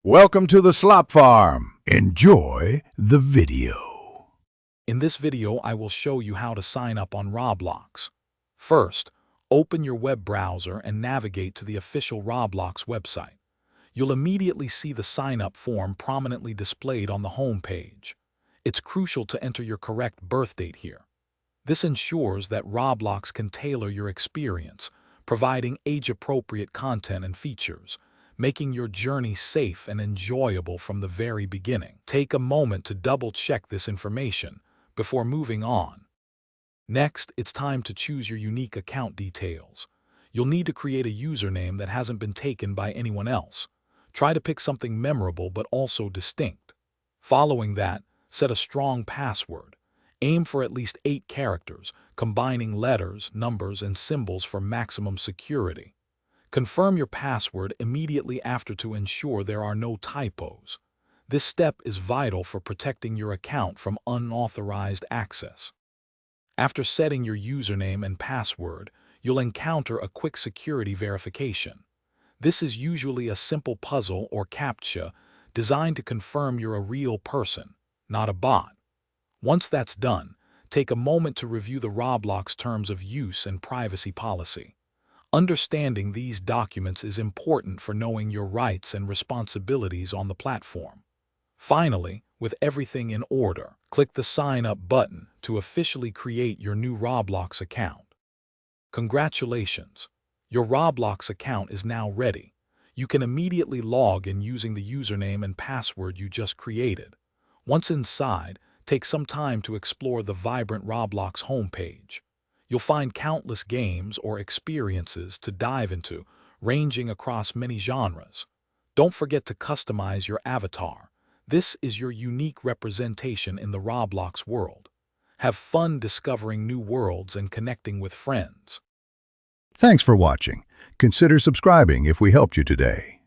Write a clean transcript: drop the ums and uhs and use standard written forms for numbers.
Welcome to the Slop Farm. Enjoy the video. In this video, I will show you how to sign up on Roblox. First, open your web browser and navigate to the official Roblox website. You'll immediately see the sign-up form prominently displayed on the home page. It's crucial to enter your correct birth date here. This ensures that Roblox can tailor your experience, providing age-appropriate content and features, making your journey safe and enjoyable from the very beginning. Take a moment to double-check this information before moving on. Next, it's time to choose your unique account details. You'll need to create a username that hasn't been taken by anyone else. Try to pick something memorable but also distinct. Following that, set a strong password. Aim for at least 8 characters, combining letters, numbers, and symbols for maximum security. Confirm your password immediately after to ensure there are no typos. This step is vital for protecting your account from unauthorized access. After setting your username and password, you'll encounter a quick security verification. This is usually a simple puzzle or CAPTCHA designed to confirm you're a real person, not a bot. Once that's done, take a moment to review the Roblox terms of use and privacy policy. Understanding these documents is important for knowing your rights and responsibilities on the platform. Finally, with everything in order, click the Sign Up button to officially create your new Roblox account. Congratulations! Your Roblox account is now ready. You can immediately log in using the username and password you just created. Once inside, take some time to explore the vibrant Roblox homepage. You'll find countless games or experiences to dive into, ranging across many genres. Don't forget to customize your avatar. This is your unique representation in the Roblox world. Have fun discovering new worlds and connecting with friends. Thanks for watching. Consider subscribing if we helped you today.